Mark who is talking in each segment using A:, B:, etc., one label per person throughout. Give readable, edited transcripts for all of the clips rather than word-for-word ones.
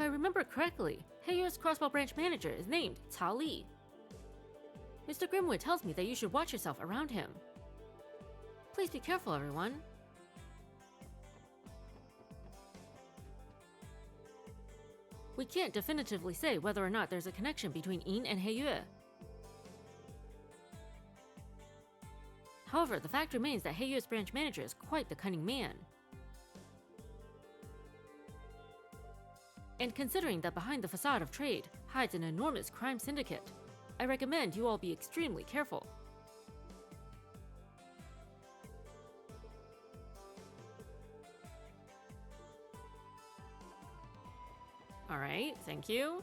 A: If I remember correctly, Heiyue's crossbow branch manager is named Cao Li. Mr. Grimwood tells me that you should watch yourself around him. Please be careful, everyone. We can't definitively say whether or not there's a connection between Yin and Heiyue. However, the fact remains that Heiyue's branch manager is quite the cunning man. And considering that behind the facade of trade hides an enormous crime syndicate, I recommend you all be extremely careful. Alright, thank you.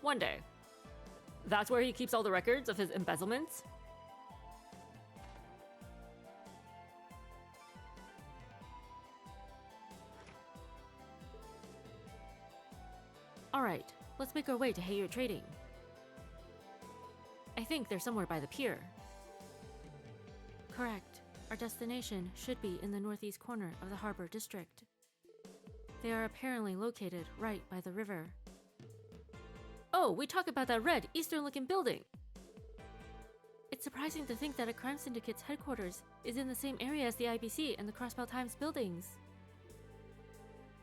A: One day. That's where he keeps all the records of his embezzlements? Alright, let's make our way to Heiyue Trading. I think they're somewhere by the pier. Correct. Our destination should be in the northeast corner of the harbor district. They are apparently located right by the river. Oh, we talk about that red, eastern-looking building! It's surprising to think that a crime syndicate's headquarters is in the same area as the IBC and the Crossbell Times buildings.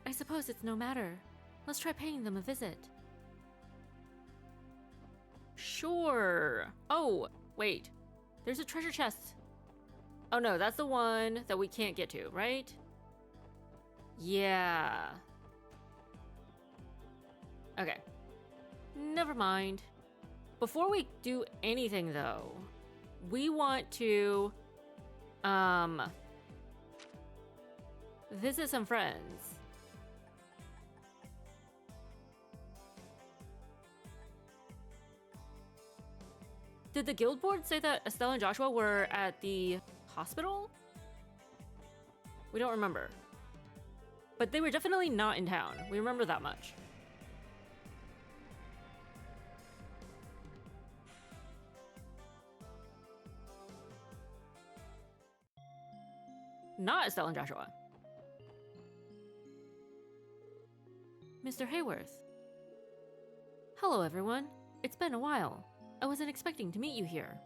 A: I suppose it's no matter. Let's try paying them a visit. Sure. Oh, wait. There's a treasure chest. Oh no, that's the one that we can't get to, right? Yeah. Okay. Never mind. Before we do anything though, we want to visit some friends. Did the guild board say that Estelle and Joshua were at the hospital? We don't remember. But they were definitely not in town. We remember that much. Not Estelle and Joshua. Mr. Hayworth. Hello, everyone. It's been a while. I wasn't expecting to meet you here.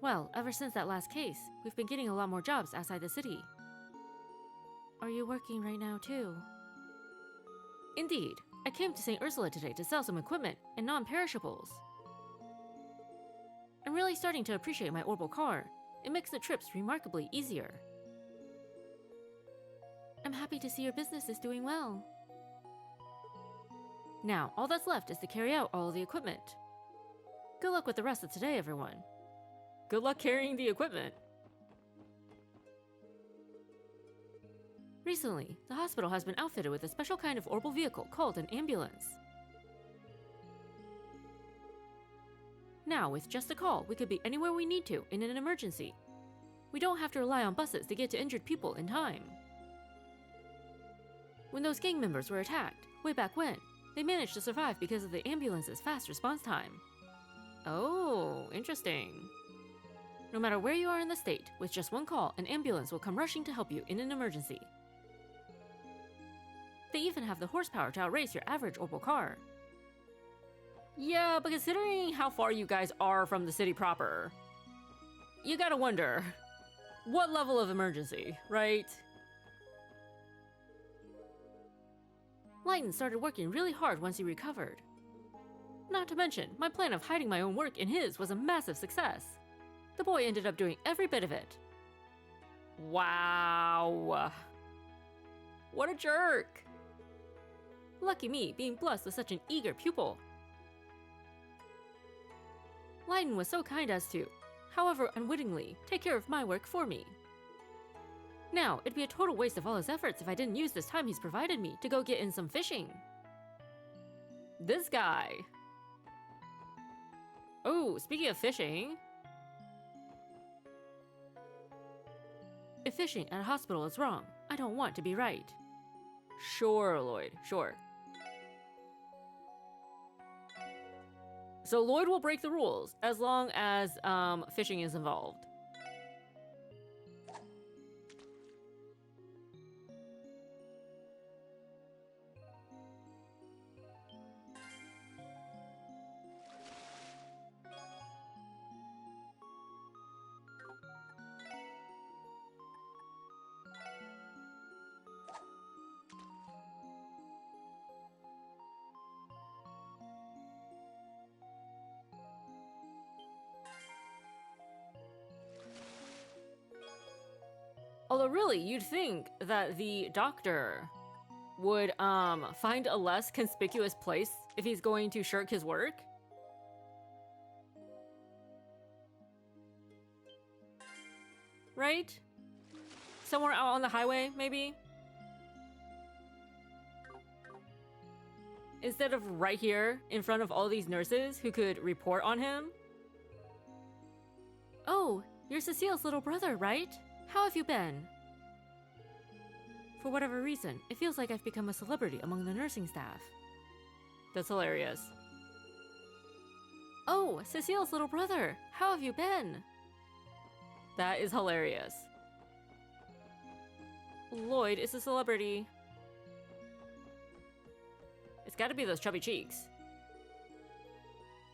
A: Well, ever since that last case, we've been getting a lot more jobs outside the city. Are you working right now, too? Indeed. I came to St. Ursula today to sell some equipment and non-perishables. I'm really starting to appreciate my orbital car. It makes the trips remarkably easier. I'm happy to see your business is doing well. Now, all that's left is to carry out all of the equipment. Good luck with the rest of today, everyone. Good luck carrying the equipment. Recently, the hospital has been outfitted with a special kind of orbital vehicle called an ambulance. Now, with just a call, we could be anywhere we need to in an emergency. We don't have to rely on buses to get to injured people in time. When those gang members were attacked, way back when, they managed to survive because of the ambulance's fast response time. Oh, interesting. No matter where you are in the state, with just one call, an ambulance will come rushing to help you in an emergency. They even have the horsepower to outrace your average orbital car. Yeah, but considering how far you guys are from the city proper, you gotta wonder, what level of emergency, right? Lighton started working really hard once he recovered. Not to mention, my plan of hiding my own work in his was a massive success. The boy ended up doing every bit of it. Wow. What a jerk. Lucky me, being blessed with such an eager pupil. Lighton was so kind as to, however unwittingly, take care of my work for me. Now, it'd be a total waste of all his efforts if I didn't use this time he's provided me to go get in some fishing. This guy. Oh, speaking of fishing. If fishing at a hospital is wrong, I don't want to be right. Sure, Lloyd, sure. So Lloyd will break the rules as long as fishing is involved. Although really, you'd think that the doctor would find a less conspicuous place if he's going to shirk his work. Right? Somewhere out on the highway, maybe? Instead of right here in front of all these nurses who could report on him. Oh, you're Cecile's little brother, right? How have you been? For whatever reason, it feels like I've become a celebrity among the nursing staff. That's hilarious. Oh, Cecile's little brother, how have you been? That is hilarious. Lloyd is a celebrity. It's gotta be those chubby cheeks.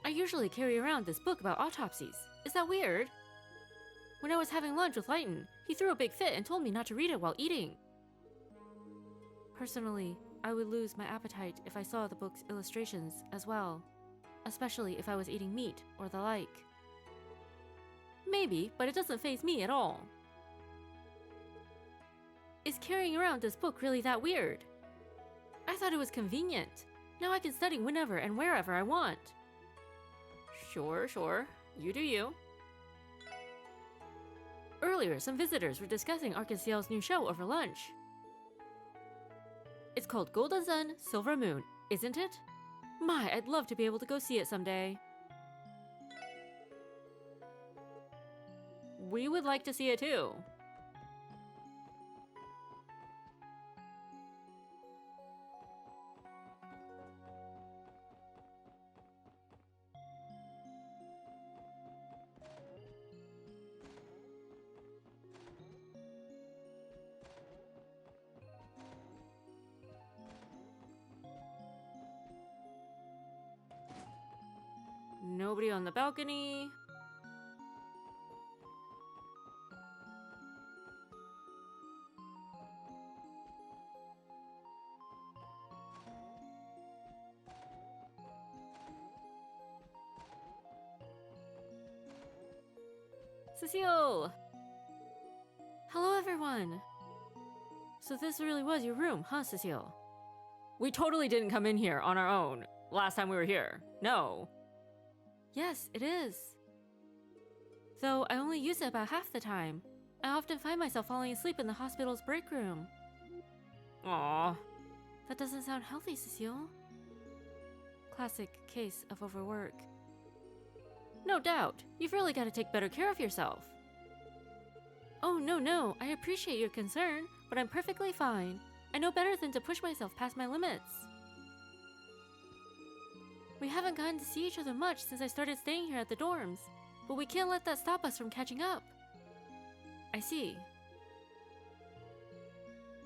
A: I usually carry around this book about autopsies. Is that weird? When I was having lunch with Lighton, he threw a big fit and told me not to read it while eating. Personally, I would lose my appetite if I saw the book's illustrations as well, especially if I was eating meat or the like. Maybe, but it doesn't faze me at all. Is carrying around this book really that weird? I thought it was convenient. Now I can study whenever and wherever I want. Sure. You do you. Earlier, some visitors were discussing Arc-en-Ciel's new show over lunch. It's called Golden Sun, Silver Moon, isn't it? My, I'd love to be able to go see it someday. We would like to see it too. Nobody on the balcony. Cecile! Hello, everyone! So this really was your room, huh, Cecile? We totally didn't come in here on our own last time we were here. No. Yes, it is. Though I only use it about half the time. I often find myself falling asleep in the hospital's break room. Aww. That doesn't sound healthy, Cecile. Classic case of overwork. No doubt. You've really got to take better care of yourself. Oh, no. I appreciate your concern, but I'm perfectly fine. I know better than to push myself past my limits. We haven't gotten to see each other much since I started staying here at the dorms, but we can't let that stop us from catching up. I see.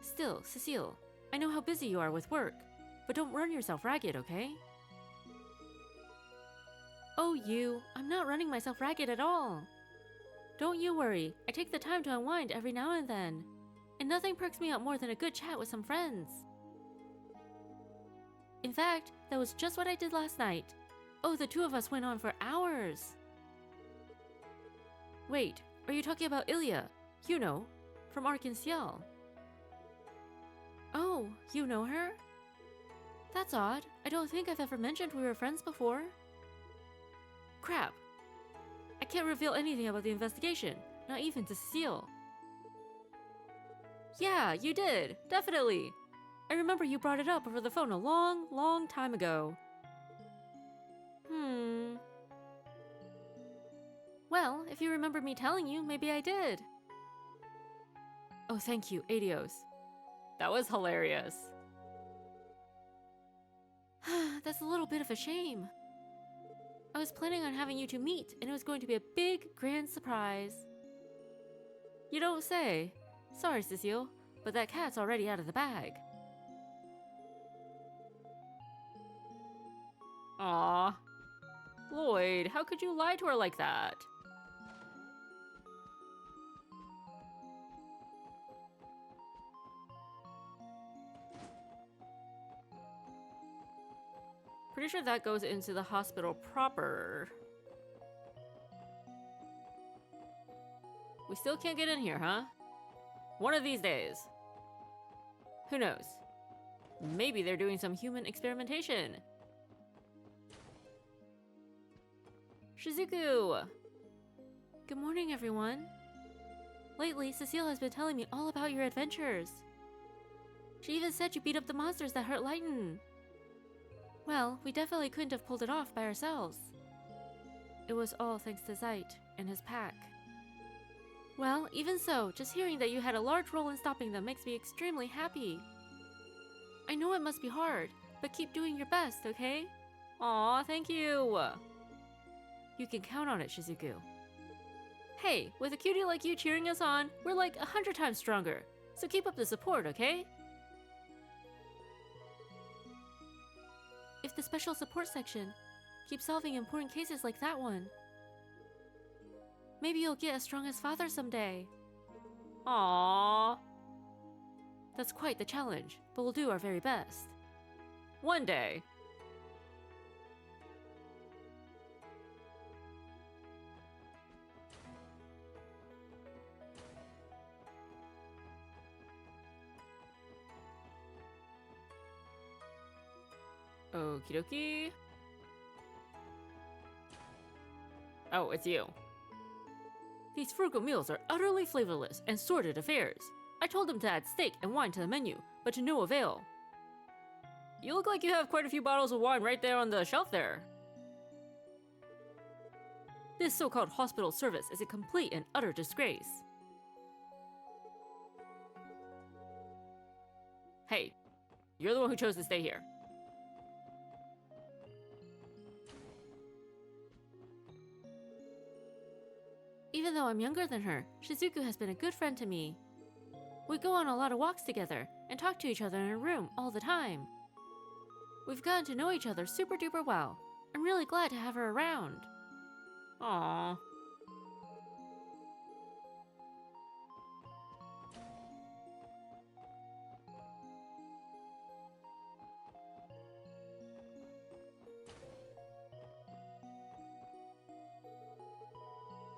A: Still, Cecile, I know how busy you are with work, but don't run yourself ragged, okay? Oh, I'm not running myself ragged at all. Don't you worry, I take the time to unwind every now and then, and nothing perks me up more than a good chat with some friends. In fact, that was just what I did last night. Oh, the two of us went on for hours. Wait, are you talking about Heiyue? You know, from Arc-en-Ciel. Oh, you know her? That's odd. I don't think I've ever mentioned we were friends before. Crap. I can't reveal anything about the investigation, not even to Cecile. Yeah, you did. Definitely. I remember you brought it up over the phone a long time ago. Well, if you remember me telling you, maybe I did. Oh, thank you, Adios. That was hilarious. That's a little bit of a shame. I was planning on having you two meet, and it was going to be a big, grand surprise. You don't say. Sorry, Cecile, but that cat's already out of the bag. Aw. Lloyd, how could you lie to her like that? Pretty sure that goes into the hospital proper. We still can't get in here, huh? One of these days. Who knows? Maybe they're doing some human experimentation. Shizuku! Good morning, everyone. Lately, Cecile has been telling me all about your adventures. She even said you beat up the monsters that hurt Lighten. Well, we definitely couldn't have pulled it off by ourselves. It was all thanks to Zeit and his pack. Well, even so, just hearing that you had a large role in stopping them makes me extremely happy. I know it must be hard, but keep doing your best, okay? Aw, thank you! You can count on it, Shizuku. Hey, with a cutie like you cheering us on, we're like 100 times stronger. So keep up the support, okay? If the special support section keeps solving important cases like that one, maybe you'll get as strong as Father someday. Aww. That's quite the challenge, but we'll do our very best. One day. Okie dokie. Oh, it's you. These frugal meals are utterly flavorless and sordid affairs. I told them to add steak and wine to the menu, but to no avail. You look like you have quite a few bottles of wine right there on the shelf there. This so-called hospital service is a complete and utter disgrace. Hey, you're the one who chose to stay here. Even though I'm younger than her, Shizuku has been a good friend to me. We go on a lot of walks together and talk to each other in a room all the time. We've gotten to know each other super duper well. I'm really glad to have her around. Aww.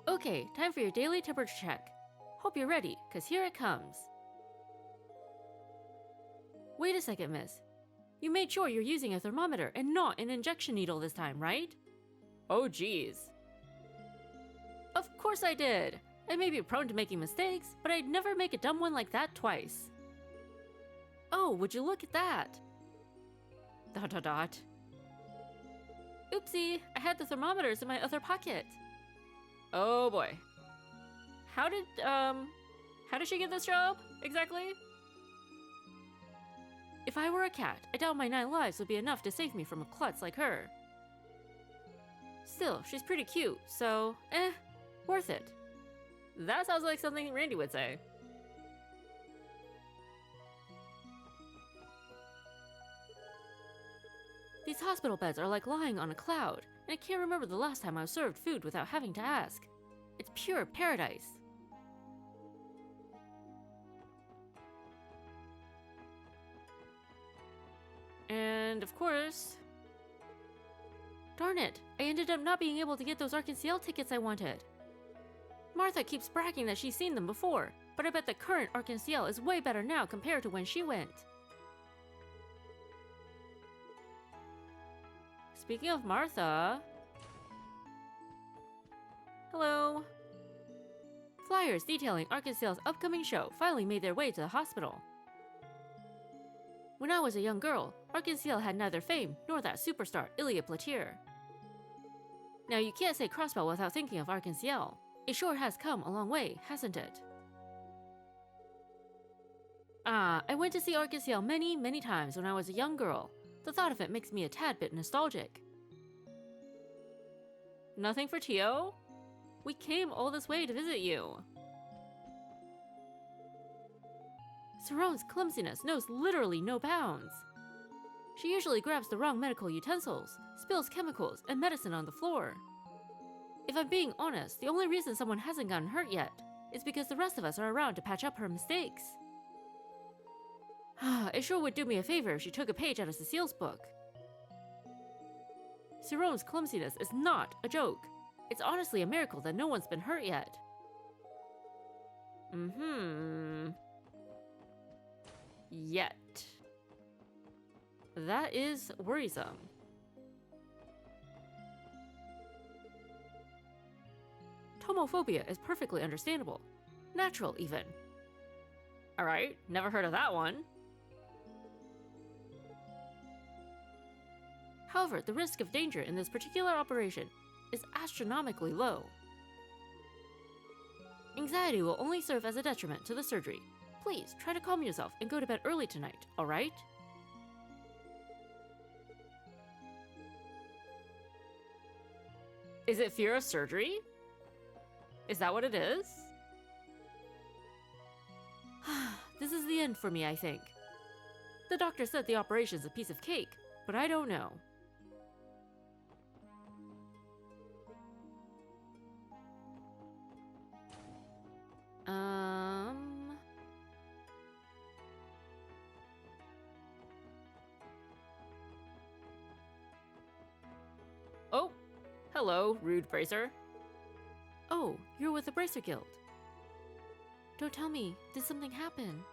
A: Okay, time for your daily temperature check. Hope you're ready, cause here it comes. Wait a second, miss. You made sure you're using a thermometer and not an injection needle this time, right? Oh geez. Of course I did! I may be prone to making mistakes, but I'd never make a dumb one like that twice. Oh, would you look at that? ... Oopsie, I had the thermometers in my other pocket. Oh boy. How did she get this job, exactly? If I were a cat, I doubt my 9 lives would be enough to save me from a klutz like her. Still, she's pretty cute, so, worth it. That sounds like something Randy would say. These hospital beds are like lying on a cloud, and I can't remember the last time I was served food without having to ask. It's pure paradise. And of course... Darn it, I ended up not being able to get those Arc-en-Ciel tickets I wanted. Martha keeps bragging that she's seen them before, but I bet the current Arc-en-Ciel is way better now compared to when she went. Speaking of Martha... Hello. Flyers detailing Arc-en-Ciel's upcoming show finally made their way to the hospital. When I was a young girl, Arc-en-Ciel had neither fame nor that superstar Ilia Platier. Now you can't say Crossbell without thinking of Arc-en-Ciel. It sure has come a long way, hasn't it? I went to see Arc-en-Ciel many, many times when I was a young girl. The thought of it makes me a tad bit nostalgic. Nothing for Tio? We came all this way to visit you. Saron's clumsiness knows literally no bounds. She usually grabs the wrong medical utensils, spills chemicals and medicine on the floor. If I'm being honest, the only reason someone hasn't gotten hurt yet is because the rest of us are around to patch up her mistakes. It sure would do me a favor if she took a page out of Cecile's book. Saron's clumsiness is not a joke. It's honestly a miracle that no one's been hurt yet. Yet. That is worrisome. Tomophobia is perfectly understandable. Natural, even. Alright, never heard of that one. However, the risk of danger in this particular operation is astronomically low. Anxiety will only serve as a detriment to the surgery. Please try to calm yourself and go to bed early tonight, alright? Is it fear of surgery? Is that what it is? This is the end for me, I think. The doctor said the operation's a piece of cake, but I don't know. Oh, hello, rude bracer. Oh, you're with the Bracer Guild. Don't tell me, did something happen?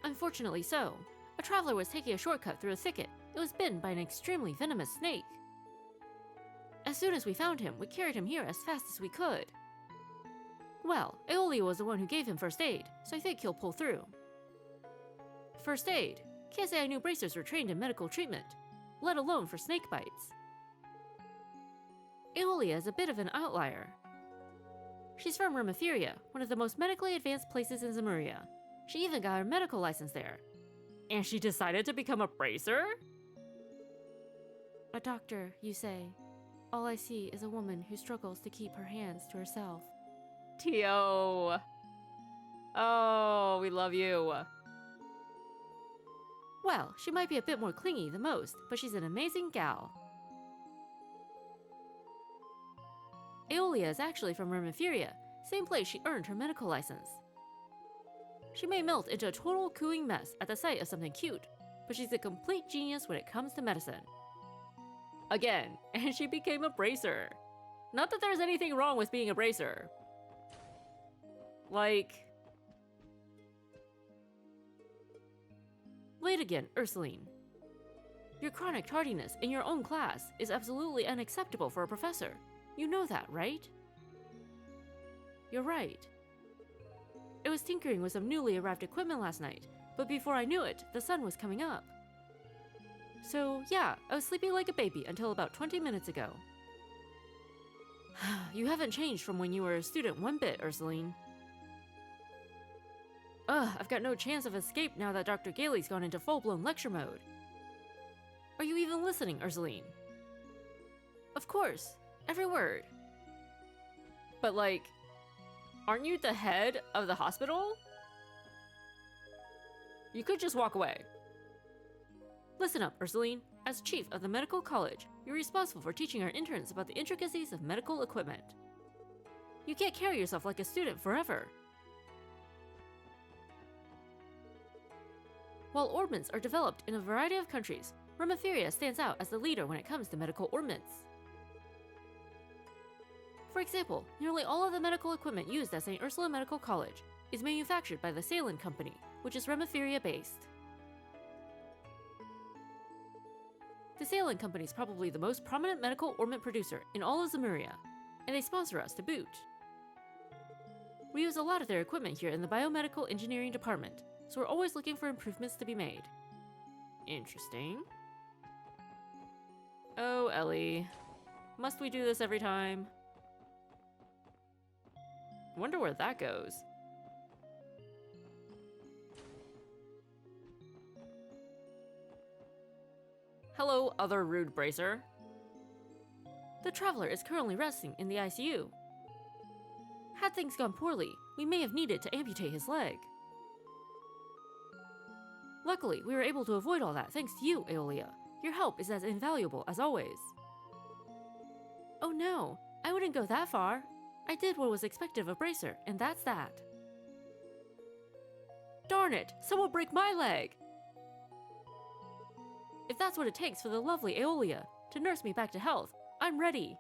A: Unfortunately so. A traveler was taking a shortcut through a thicket. It was bitten by an extremely venomous snake. As soon as we found him, we carried him here as fast as we could. Well, Heiyue was the one who gave him first aid, so I think he'll pull through. First aid? Can't say I knew bracers were trained in medical treatment, let alone for snake bites. Heiyue is a bit of an outlier. She's from Remetheria, one of the most medically advanced places in Zemuria. She even got her medical license there. And she decided to become a bracer? A doctor, you say. All I see is a woman who struggles to keep her hands to herself. Tio! Oh, we love you. Well, she might be a bit more clingy than most, but she's an amazing gal. Heiyue is actually from Remetheria, same place she earned her medical license. She may melt into a total cooing mess at the sight of something cute, but she's a complete genius when it comes to medicine. Again, and she became a bracer. Not that there's anything wrong with being a bracer. Like... Late again, Ursuline. Your chronic tardiness in your own class is absolutely unacceptable for a professor. You know that, right? You're right. I was tinkering with some newly arrived equipment last night, but before I knew it, the sun was coming up. So, yeah, I was sleeping like a baby until about 20 minutes ago. You haven't changed from when you were a student one bit, Ursuline. Ugh, I've got no chance of escape now that Dr. Gailey's gone into full-blown lecture mode. Are you even listening, Ursuline? Of course, every word. But like, aren't you the head of the hospital? You could just walk away. Listen up, Ursuline. As chief of the medical college, you're responsible for teaching our interns about the intricacies of medical equipment. You can't carry yourself like a student forever. While orbments are developed in a variety of countries, Remetheria stands out as the leader when it comes to medical orbments. For example, nearly all of the medical equipment used at St. Ursula Medical College is manufactured by the Salin Company, which is Remetheria-based. The Salin Company is probably the most prominent medical orbment producer in all of Zemuria, and they sponsor us to boot. We use a lot of their equipment here in the biomedical engineering department, so we're always looking for improvements to be made. Interesting. Oh, Ellie. Must we do this every time? Wonder where that goes. Hello, other rude bracer. The traveler is currently resting in the ICU. Had things gone poorly, we may have needed to amputate his leg. Luckily, we were able to avoid all that thanks to you, Heiyue. Your help is as invaluable as always. Oh no, I wouldn't go that far. I did what was expected of a bracer, and that's that. Darn it, someone break my leg! If that's what it takes for the lovely Heiyue to nurse me back to health, I'm ready.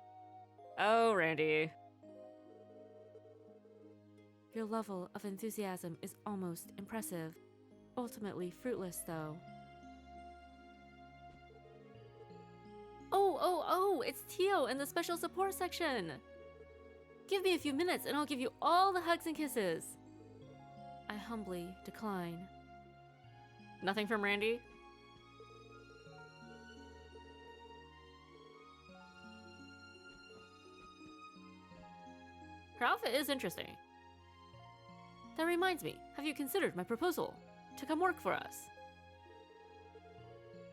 A: Oh, Randy. Your level of enthusiasm is almost impressive. Ultimately fruitless, though. Oh, it's Tio in the special support section! Give me a few minutes and I'll give you all the hugs and kisses. I humbly decline. Nothing from Randy? Her outfit is interesting. That reminds me, have you considered my proposal to come work for us?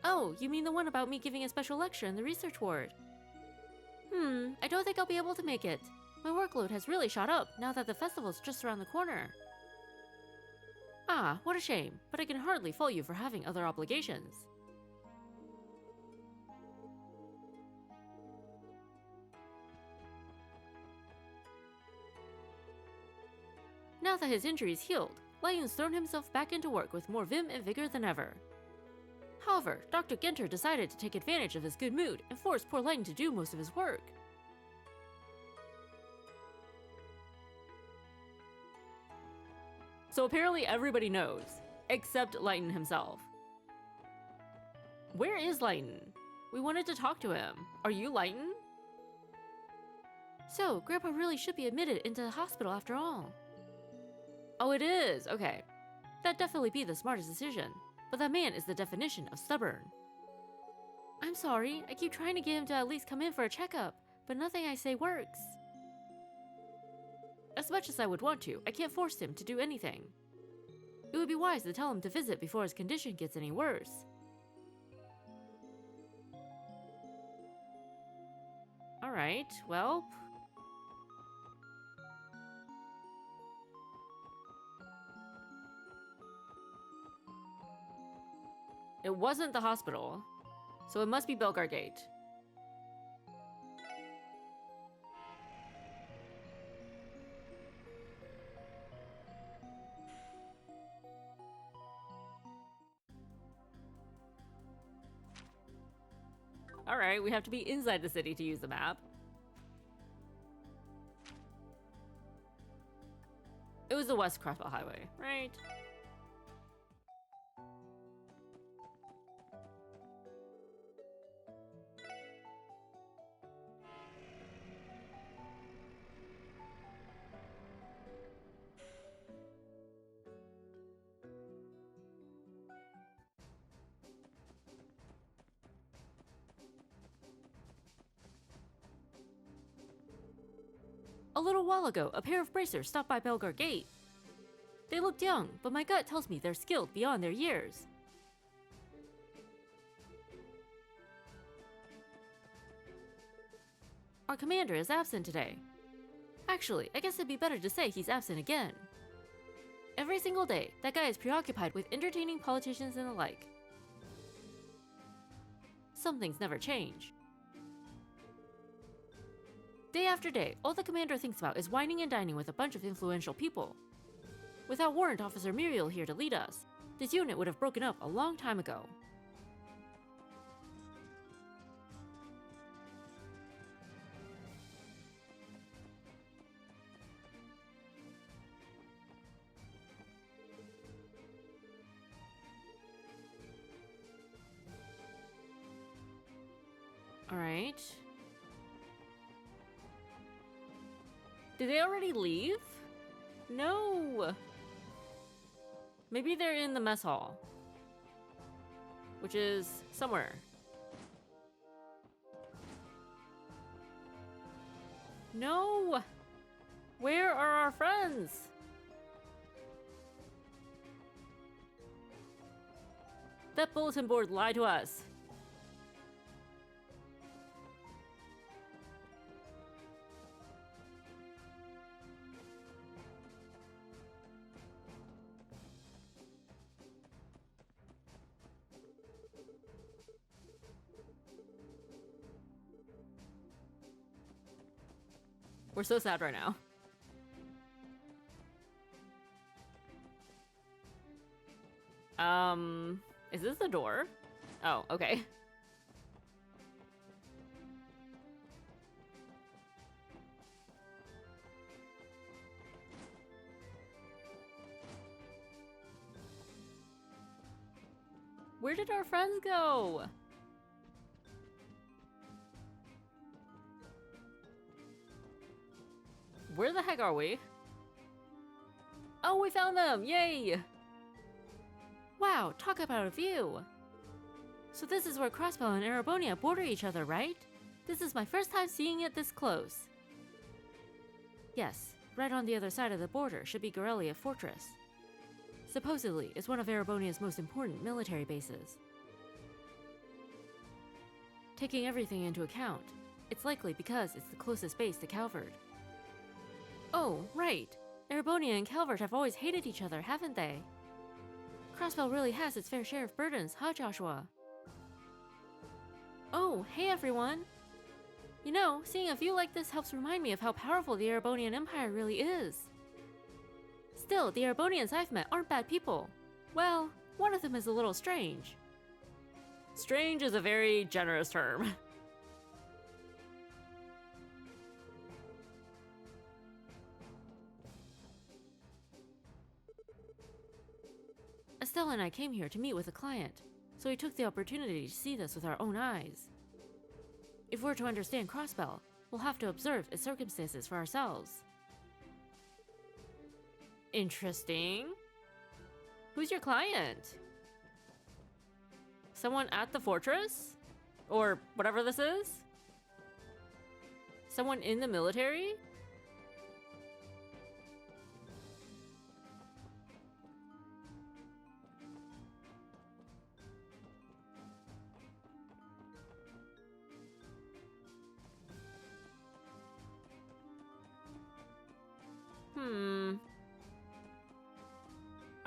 A: Oh, you mean the one about me giving a special lecture in the research ward? I don't think I'll be able to make it. My workload has really shot up now that the festival's just around the corner. Ah, what a shame, but I can hardly fault you for having other obligations. Now that his injury's healed, Lighten's thrown himself back into work with more vim and vigor than ever. However, Dr. Genter decided to take advantage of his good mood and force poor Lighten to do most of his work. So apparently everybody knows, except Lighten himself. Where is Lighten? We wanted to talk to him. Are you Lighten? So, Grandpa really should be admitted into the hospital after all. Oh, it is? Okay. That'd definitely be the smartest decision. But that man is the definition of stubborn. I'm sorry, I keep trying to get him to at least come in for a checkup, but nothing I say works. As much as I would want to, I can't force him to do anything. It would be wise to tell him to visit before his condition gets any worse. Alright, well... It wasn't the hospital, so it must be Belgar Gate. Alright, we have to be inside the city to use the map. It was the West Crossbow Highway, right? A little while ago, a pair of bracers stopped by Belgar Gate. They looked young, but my gut tells me they're skilled beyond their years. Our commander is absent today. Actually, I guess it'd be better to say he's absent again. Every single day, that guy is preoccupied with entertaining politicians and the like. Some things never change. Day after day, all the commander thinks about is whining and dining with a bunch of influential people. Without Warrant Officer Muriel here to lead us, this unit would have broken up a long time ago. Alright. Did they already leave? No! Maybe they're in the mess hall. Which is somewhere. No! Where are our friends? That bulletin board lied to us. We're so sad right now. Is this the door? Oh, okay. Where did our friends go? Where the heck are we? Oh, we found them! Yay! Wow, talk about a view! So this is where Crossbow and Erebonia border each other, right? This is my first time seeing it this close. Yes, right on the other side of the border should be Gorelia Fortress. Supposedly, it's one of Erebonia's most important military bases. Taking everything into account, it's likely because it's the closest base to Calvard. Oh, right! Erebonia and Calvard have always hated each other, haven't they? Crossbow really has its fair share of burdens, huh, Joshua? Oh, hey everyone! You know, seeing a view like this helps remind me of how powerful the Erebonian Empire really is. Still, the Erebonians I've met aren't bad people. Well, one of them is a little strange. Strange is a very generous term. Estelle and I came here to meet with a client, so we took the opportunity to see this with our own eyes. If we're to understand Crossbell, we'll have to observe its circumstances for ourselves. Interesting. Who's your client? Someone at the fortress? Or whatever this is? Someone in the military?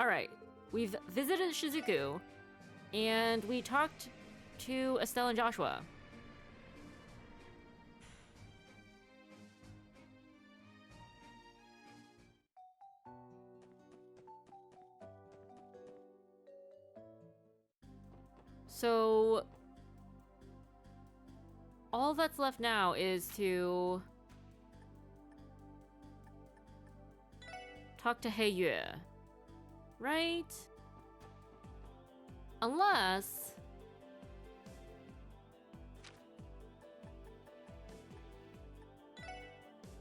A: Alright, we've visited Shizuku, and we talked to Estelle and Joshua. So all that's left now is to talk to Heiyue, right? Unless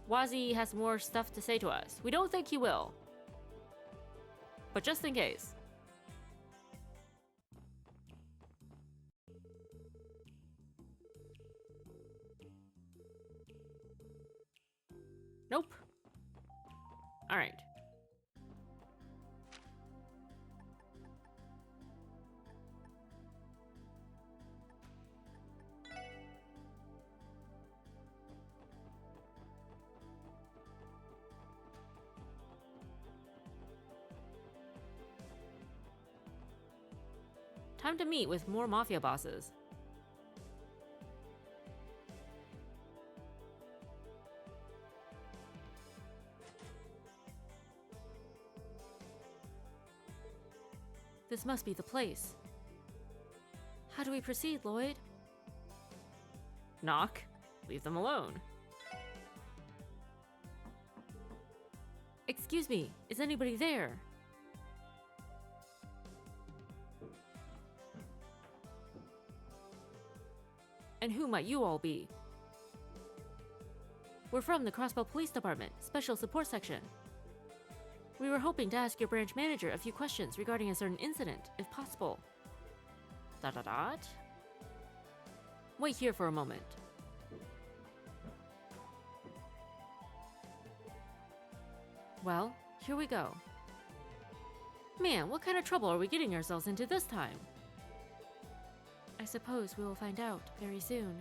A: Wazi has more stuff to say to us. We don't think he will, but just in case. Nope. All right. Time to meet with more mafia bosses. This must be the place. How do we proceed, Lloyd? Knock. Leave them alone. Excuse me, is anybody there? And who might you all be? We're from the Crossbow Police Department, Special Support Section. We were hoping to ask your branch manager a few questions regarding a certain incident, if possible. ... Wait here for a moment. Well, here we go. Man, what kind of trouble are we getting ourselves into this time? I suppose we will find out very soon.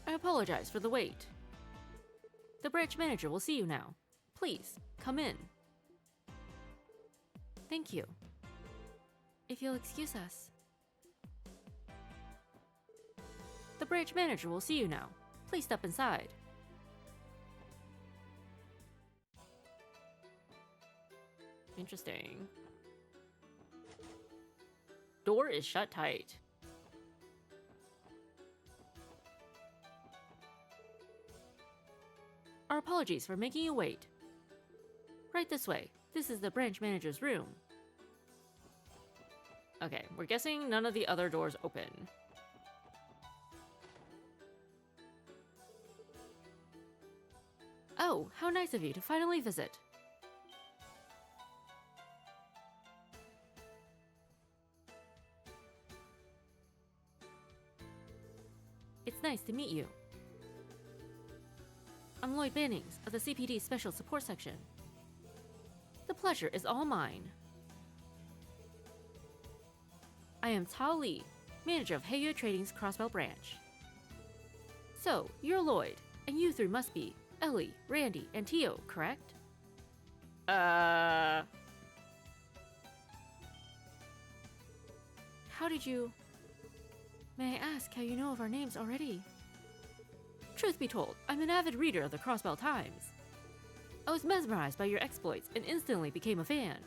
A: I apologize for the wait. The branch manager will see you now. Please, come in. Thank you. If you'll excuse us. The branch manager will see you now. Please step inside. Interesting. Door is shut tight. Our apologies for making you wait. Right this way. This is the branch manager's room. Okay, we're guessing none of the other doors open. Oh, how nice of you to finally visit. It's nice to meet you. I'm Lloyd Bannings of the CPD Special Support Section. The pleasure is all mine. I am Cao Li, manager of Heiyue Trading's Crossbelt branch. So, you're Lloyd, and you three must be Ellie, Randy, and Tio, correct? How did you... May I ask how you know of our names already? Truth be told, I'm an avid reader of the Crossbelt Times. I was mesmerized by your exploits and instantly became a fan.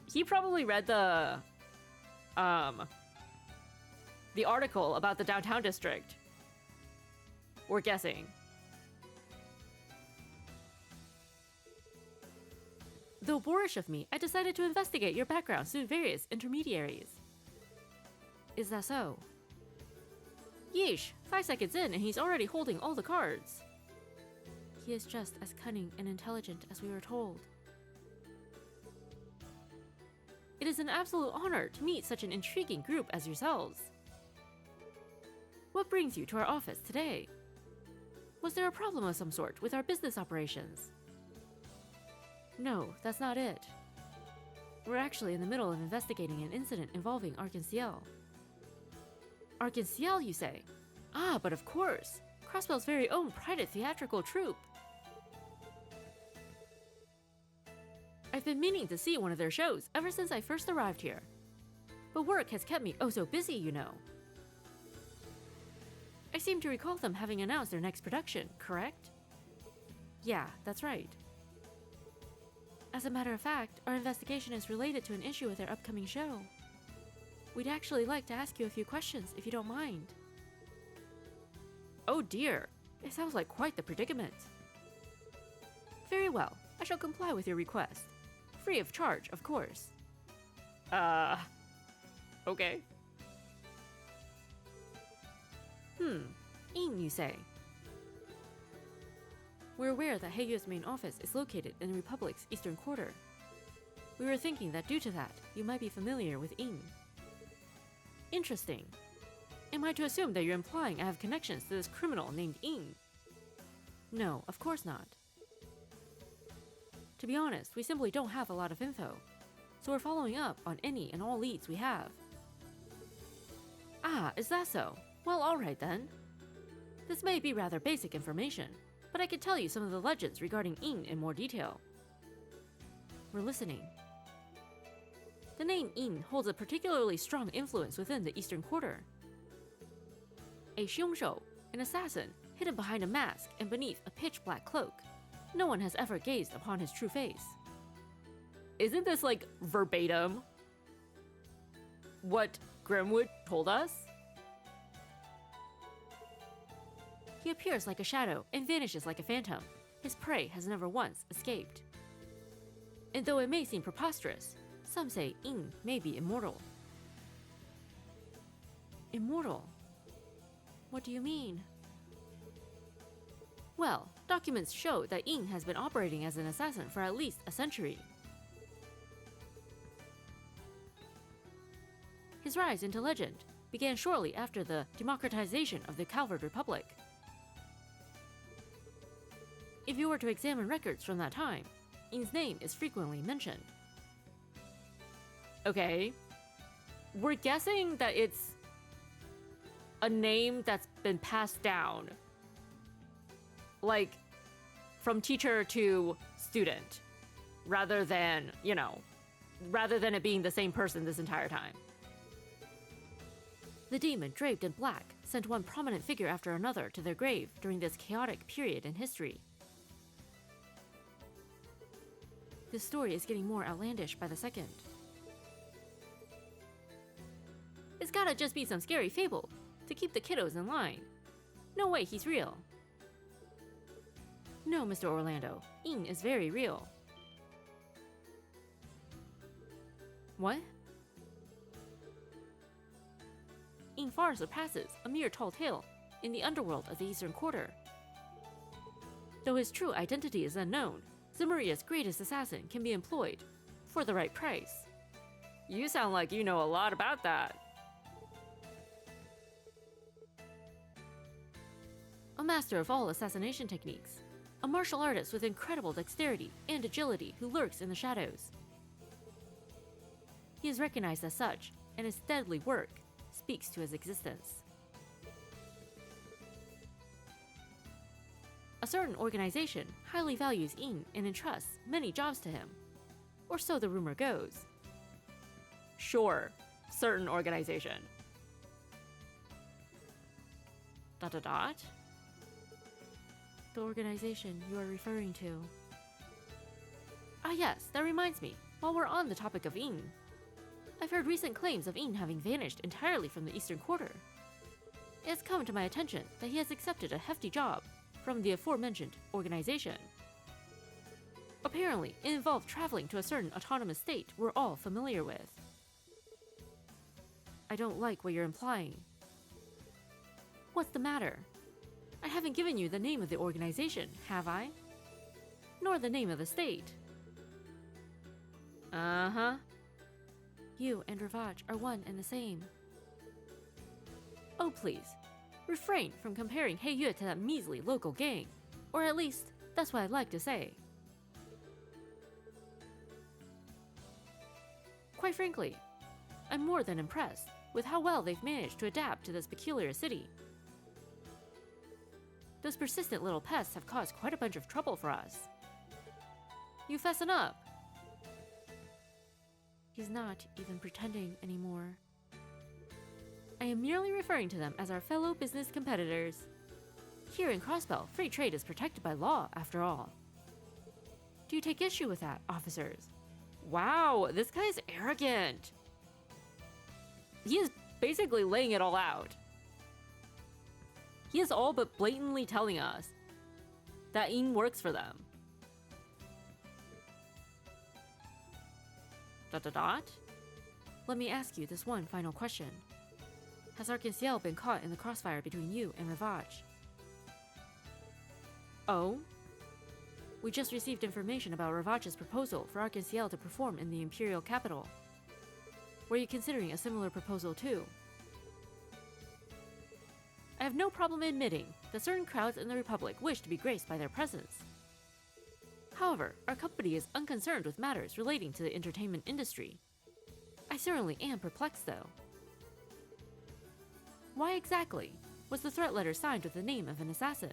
A: He probably read the article about the downtown district. We're guessing. Though boorish of me, I decided to investigate your background through various intermediaries. Is that so? Yeesh, 5 seconds in and he's already holding all the cards. He is just as cunning and intelligent as we were told. It is an absolute honor to meet such an intriguing group as yourselves. What brings you to our office today? Was there a problem of some sort with our business operations? No, that's not it. We're actually in the middle of investigating an incident involving Arc-en-Ciel. Arc-en-Ciel, you say? Ah, but of course! Crossbell's very own private theatrical troupe. I've been meaning to see one of their shows ever since I first arrived here. But work has kept me oh so busy, you know. I seem to recall them having announced their next production, correct? Yeah, that's right. As a matter of fact, our investigation is related to an issue with their upcoming show. We'd actually like to ask you a few questions, if you don't mind. Oh dear, it sounds like quite the predicament. Very well, I shall comply with your request. Free of charge, of course. Okay. Ing, you say? We're aware that Heiyue's main office is located in the Republic's eastern quarter. We were thinking that due to that, you might be familiar with Ing. Interesting. Am I to assume that you're implying I have connections to this criminal named Ing? No, of course not. To be honest, we simply don't have a lot of info, so we're following up on any and all leads we have. Ah, is that so? Well, alright then. This may be rather basic information, but I could tell you some of the legends regarding Ing in more detail. We're listening. The name Ing holds a particularly strong influence within the Eastern Quarter. A 凶手, an assassin, hidden behind a mask and beneath a pitch-black cloak. No one has ever gazed upon his true face. Isn't this like verbatim what Grimwood told us? He appears like a shadow and vanishes like a phantom. His prey has never once escaped. And though it may seem preposterous, some say Ing may be immortal. Immortal? What do you mean? Well, documents show that Ing has been operating as an assassin for at least a century. His rise into legend began shortly after the democratization of the Calvard Republic. If you were to examine records from that time, Ing's name is frequently mentioned. Okay. We're guessing that it's a name that's been passed down. Like, from teacher to student. Rather than, you know, rather than it being the same person this entire time. The demon, draped in black, sent one prominent figure after another to their grave during this chaotic period in history. This story is getting more outlandish by the second. It's gotta just be some scary fable to keep the kiddos in line. No way he's real. No, Mr. Orlando, Ing is very real. What? Yin far surpasses a mere tall tale in the underworld of the Eastern Quarter. Though his true identity is unknown, Zemuria's greatest assassin can be employed for the right price. You sound like you know a lot about that. A master of all assassination techniques, a martial artist with incredible dexterity and agility who lurks in the shadows. He is recognized as such, and his deadly work speaks to his existence. A certain organization highly values Yin and entrusts many jobs to him, or so the rumor goes. Sure, certain organization. ... The organization you are referring to. Ah yes, that reminds me, while we're on the topic of Yin, I've heard recent claims of Yin having vanished entirely from the Eastern Quarter. It has come to my attention that he has accepted a hefty job from the aforementioned organization. Apparently, it involved traveling to a certain autonomous state we're all familiar with. I don't like what you're implying. What's the matter? I haven't given you the name of the organization, have I? Nor the name of the state. Uh-huh. You and Ravage are one and the same. Oh please, refrain from comparing Heiyue to that measly local gang. Or at least, that's what I'd like to say. Quite frankly, I'm more than impressed with how well they've managed to adapt to this peculiar city. Those persistent little pests have caused quite a bunch of trouble for us. You fessen up. He's not even pretending anymore. I am merely referring to them as our fellow business competitors. Here in Crossbell, free trade is protected by law, after all. Do you take issue with that, officers? Wow, this guy's arrogant. He is basically laying it all out. He is all but blatantly telling us that Yin works for them. ... Let me ask you this one final question. Has Arc-en-Ciel been caught in the crossfire between you and Ravage? Oh? We just received information about Ravage's proposal for Arc-en-Ciel to perform in the Imperial capital. Were you considering a similar proposal too? I have no problem admitting that certain crowds in the Republic wish to be graced by their presence. However, our company is unconcerned with matters relating to the entertainment industry. I certainly am perplexed though. Why exactly was the threat letter signed with the name of an assassin?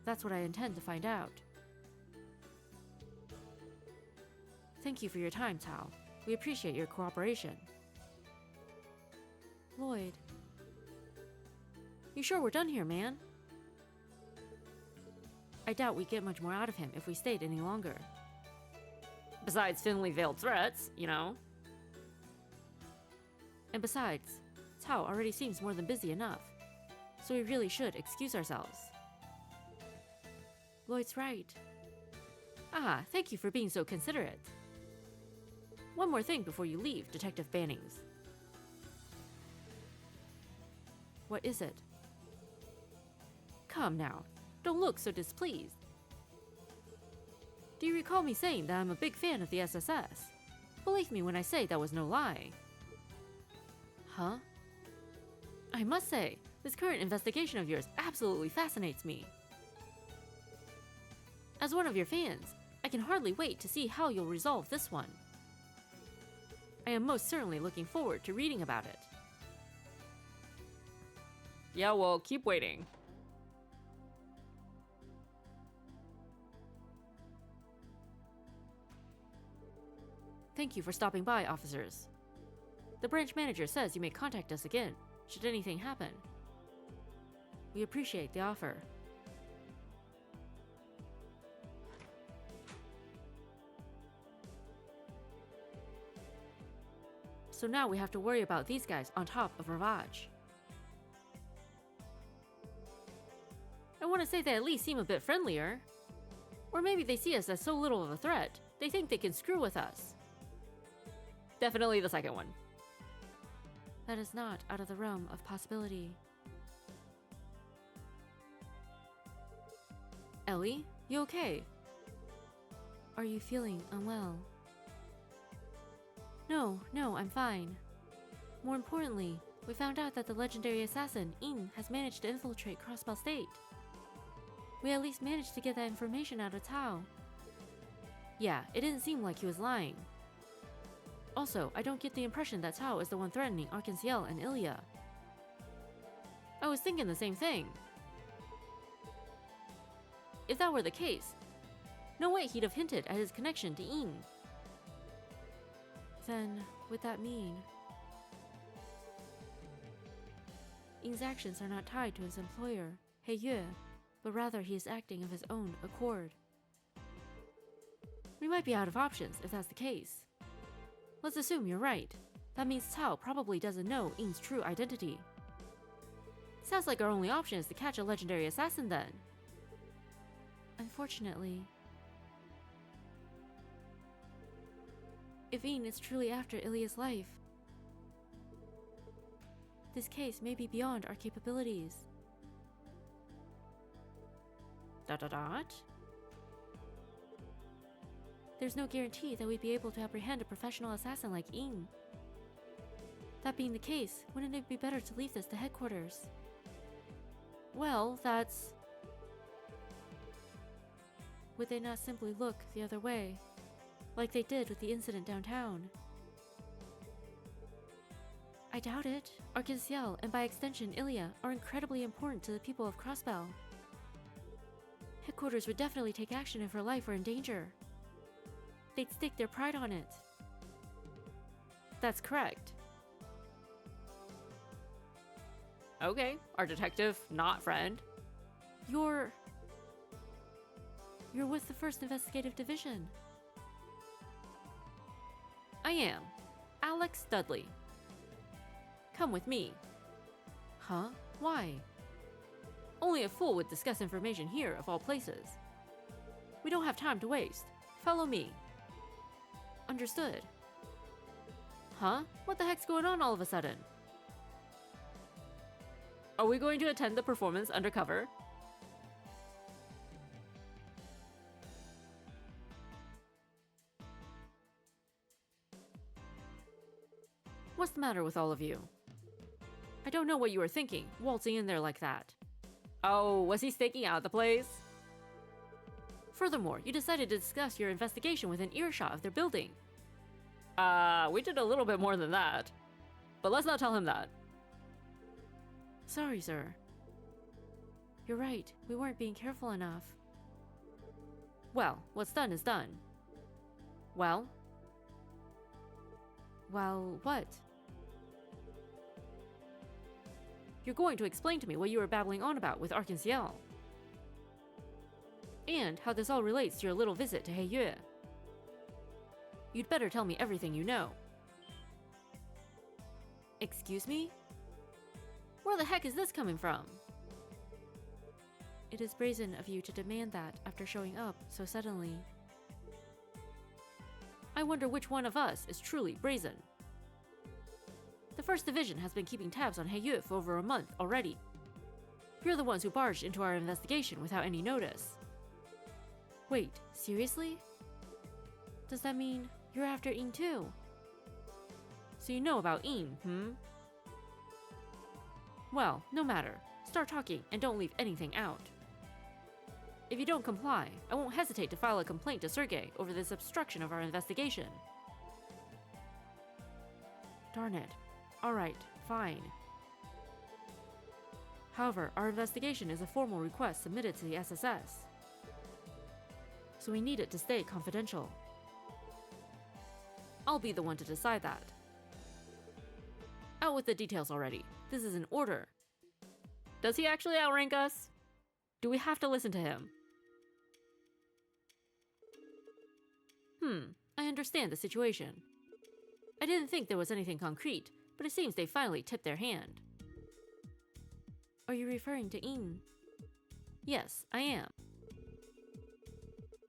A: That's what I intend to find out. Thank you for your time, Tao. We appreciate your cooperation. Lloyd. You sure we're done here, man? I doubt we'd get much more out of him if we stayed any longer. Besides thinly veiled threats, you know. And besides, Tao already seems more than busy enough, so we really should excuse ourselves. Lloyd's right. Ah, thank you for being so considerate. One more thing before you leave, Detective Bannings. What is it? Come now, don't look so displeased. Do you recall me saying that I'm a big fan of the SSS? Believe me when I say that was no lie. Huh? I must say, this current investigation of yours absolutely fascinates me. As one of your fans, I can hardly wait to see how you'll resolve this one. I am most certainly looking forward to reading about it. Yeah, well, keep waiting. Thank you for stopping by, officers. The branch manager says you may contact us again, should anything happen. We appreciate the offer. So now we have to worry about these guys on top of Ravage. I want to say they at least seem a bit friendlier. Or maybe they see us as so little of a threat, they think they can screw with us. Definitely the second one. That is not out of the realm of possibility. Ellie, you okay? Are you feeling unwell? No, I'm fine. More importantly, we found out that the legendary assassin, Ing, has managed to infiltrate Crossbell State. We at least managed to get that information out of Tao. Yeah, it didn't seem like he was lying. Also, I don't get the impression that Tao is the one threatening Arc-en-Ciel and Heiyue. I was thinking the same thing. If that were the case, no way he'd have hinted at his connection to Ing. Then, would that mean Ing's actions are not tied to his employer, Heiyue, but rather he is acting of his own accord? We might be out of options if that's the case. Let's assume you're right. That means Tao probably doesn't know Ing's true identity. Sounds like our only option is to catch a legendary assassin then. Unfortunately, if Ing is truly after Heiyue's life, this case may be beyond our capabilities. ... There's no guarantee that we'd be able to apprehend a professional assassin like Ing. That being the case, wouldn't it be better to leave this to headquarters? Well, that's... Would they not simply look the other way, like they did with the incident downtown? I doubt it. Arc-en-Ciel, and by extension Heiyue, are incredibly important to the people of Crossbell. Headquarters would definitely take action if her life were in danger. They'd stake their pride on it. That's correct. Okay, our detective, not friend. You're with the 1st Investigative Division. I am. Alex Dudley. Come with me. Huh? Why? Only a fool would discuss information here, of all places. We don't have time to waste. Follow me. Understood. Huh? What the heck's going on all of a sudden? Are we going to attend the performance undercover? What's the matter with all of you? I don't know what you were thinking, waltzing in there like that. Oh, was he staking out the place? Furthermore, you decided to discuss your investigation within earshot of their building. We did a little bit more than that. But let's not tell him that. Sorry, sir. You're right, we weren't being careful enough. Well, what's done is done. Well, what? You're going to explain to me what you were babbling on about with Arc-en-Ciel. And how this all relates to your little visit to Heiyue. You'd better tell me everything you know. Excuse me? Where the heck is this coming from? It is brazen of you to demand that after showing up so suddenly. I wonder which one of us is truly brazen. The 1st Division has been keeping tabs on Heiyue for over a month already. You're the ones who barged into our investigation without any notice. Wait, seriously? Does that mean you're after Ing too? So you know about Ing, Well, no matter. Start talking and don't leave anything out. If you don't comply, I won't hesitate to file a complaint to Sergei over this obstruction of our investigation. Darn it. Alright, fine. However, our investigation is a formal request submitted to the SSS. So we need it to stay confidential. I'll be the one to decide that. Out with the details already. This is an order. Does he actually outrank us? Do we have to listen to him? I understand the situation. I didn't think there was anything concrete, but it seems they finally tipped their hand. Are you referring to Ing? Yes, I am.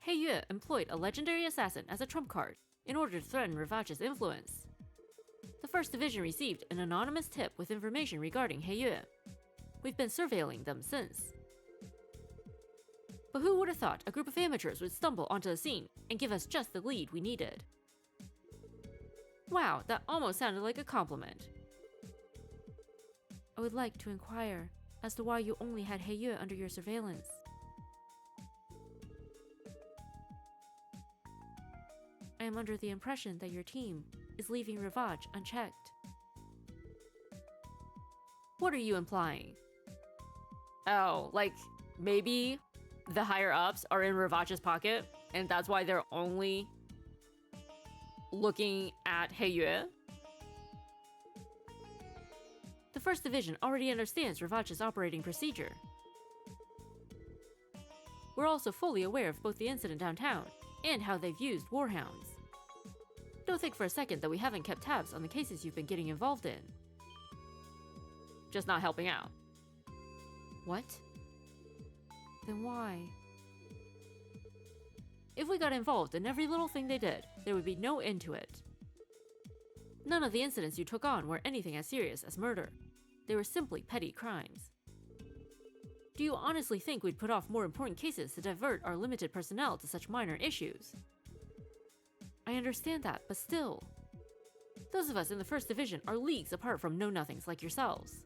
A: Heiyue employed a legendary assassin as a trump card in order to threaten Ravage's influence. 1st Division received an anonymous tip with information regarding Heiyue. We've been surveilling them since. But who would have thought a group of amateurs would stumble onto the scene and give us just the lead we needed? Wow, that almost sounded like a compliment. I would like to inquire as to why you only had Heiyue under your surveillance. I am under the impression that your team is leaving Rivage unchecked. What are you implying? Oh, like, maybe the higher-ups are in Rivage's pocket, and that's why they're only looking at Heiyue? The 1st Division already understands Rivage's operating procedure. We're also fully aware of both the incident downtown and how they've used warhounds. Don't think for a second that we haven't kept tabs on the cases you've been getting involved in. Just not helping out. What? Then why? If we got involved in every little thing they did, there would be no end to it. None of the incidents you took on were anything as serious as murder. They were simply petty crimes. Do you honestly think we'd put off more important cases to divert our limited personnel to such minor issues? I understand that, but still. Those of us in the 1st Division are leagues apart from know-nothings like yourselves.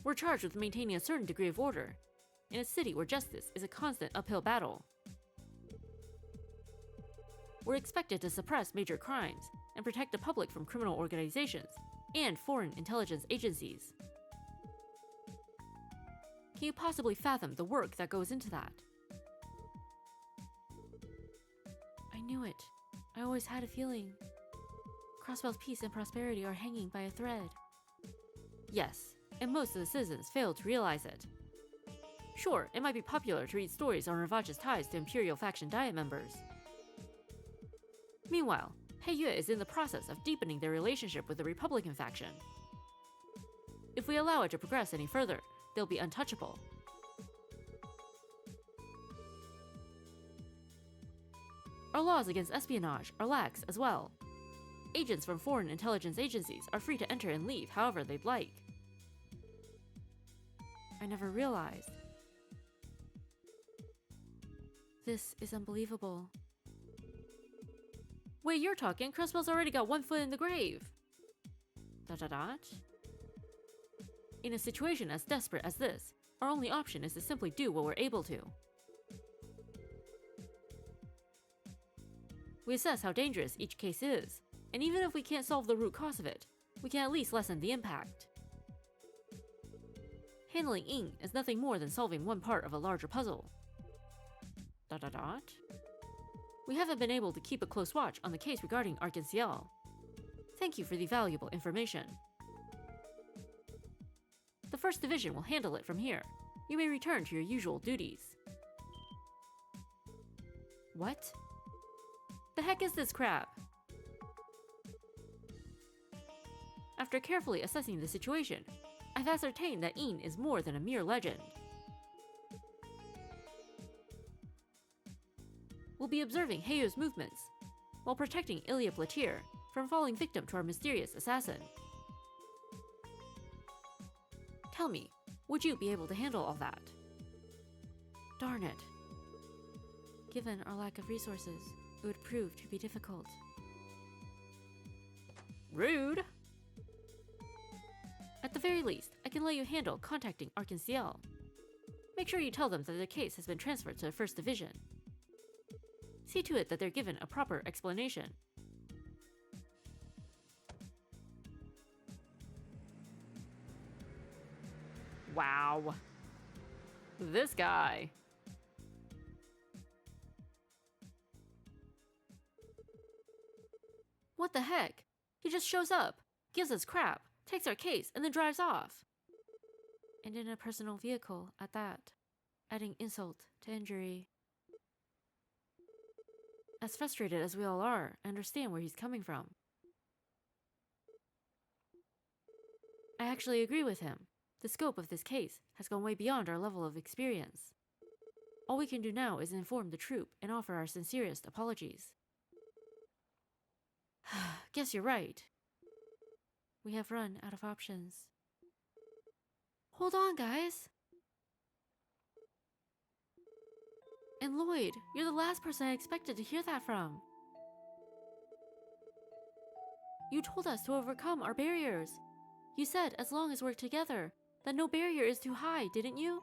A: We're charged with maintaining a certain degree of order, in a city where justice is a constant uphill battle. We're expected to suppress major crimes and protect the public from criminal organizations and foreign intelligence agencies. Can you possibly fathom the work that goes into that? I knew it. I always had a feeling. Crosswell's peace and prosperity are hanging by a thread. Yes, and most of the citizens fail to realize it. Sure, it might be popular to read stories on Rivage's ties to Imperial Faction Diet members. Meanwhile, Heiyue is in the process of deepening their relationship with the Republican faction. If we allow it to progress any further, they'll be untouchable. Our laws against espionage are lax as well. Agents from foreign intelligence agencies are free to enter and leave however they'd like. I never realized. This is unbelievable. Wait, you're talking? Cresswell's already got one foot in the grave. ... In a situation as desperate as this, our only option is to simply do what we're able to. We assess how dangerous each case is, and even if we can't solve the root cause of it, we can at least lessen the impact. Handling Ying is nothing more than solving one part of a larger puzzle. ... We haven't been able to keep a close watch on the case regarding Arc-en-Ciel. Thank you for the valuable information. The 1st Division will handle it from here. You may return to your usual duties. What? The heck is this crap? After carefully assessing the situation, I've ascertained that Ying is more than a mere legend. We'll be observing Heiyue's movements, while protecting Ilya Platir from falling victim to our mysterious assassin. Tell me, would you be able to handle all that? Darn it. Given our lack of resources, it would prove to be difficult. Rude! At the very least, I can let you handle contacting Arc-en-Ciel. Make sure you tell them that their case has been transferred to the 1st Division. See to it that they're given a proper explanation. Wow. This guy. What the heck? He just shows up, gives us crap, takes our case, and then drives off. And in a personal vehicle at that, adding insult to injury. As frustrated as we all are, I understand where he's coming from. I actually agree with him. The scope of this case has gone way beyond our level of experience. All we can do now is inform the troop and offer our sincerest apologies. Guess you're right. We have run out of options. Hold on, guys. And Lloyd, you're the last person I expected to hear that from. You told us to overcome our barriers. You said as long as we're together, that no barrier is too high, didn't you?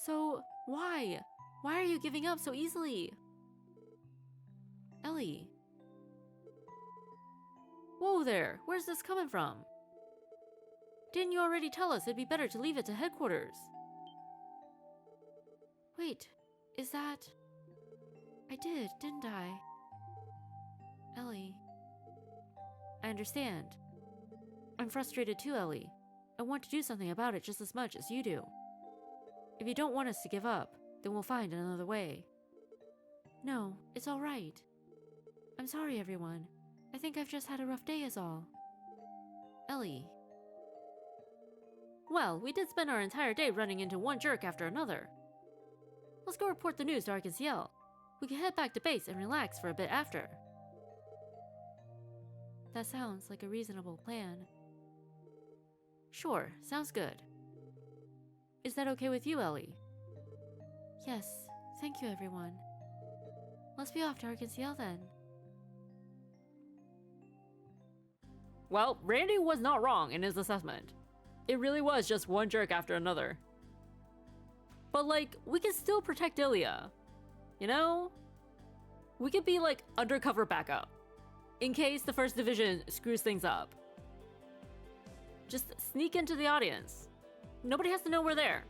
A: So, why? Why are you giving up so easily? Ellie. Whoa there, where's this coming from? Didn't you already tell us it'd be better to leave it to headquarters? Wait, is that... I did, didn't I? Ellie. I understand. I'm frustrated too, Ellie. I want to do something about it just as much as you do. If you don't want us to give up, then we'll find another way. No, it's all right. I'm sorry, everyone. I think I've just had a rough day is all. Ellie. Well, we did spend our entire day running into one jerk after another. Let's go report the news to RKCL. We can head back to base and relax for a bit after. That sounds like a reasonable plan. Sure, sounds good. Is that okay with you, Ellie? Yes, thank you, everyone. Let's be off to RKCL then.
B: Well, Randy was not wrong in his assessment. It really was just one jerk after another. But like, we can still protect Ilya. You know? We could be like undercover backup. In case the First Division screws things up. Just sneak into the audience. Nobody has to know we're there.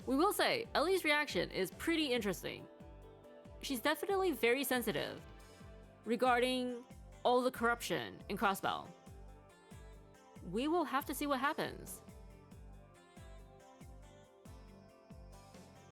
B: We will say, Ellie's reaction is pretty interesting. She's definitely very sensitive regarding all the corruption in Crossbell. We will have to see what happens.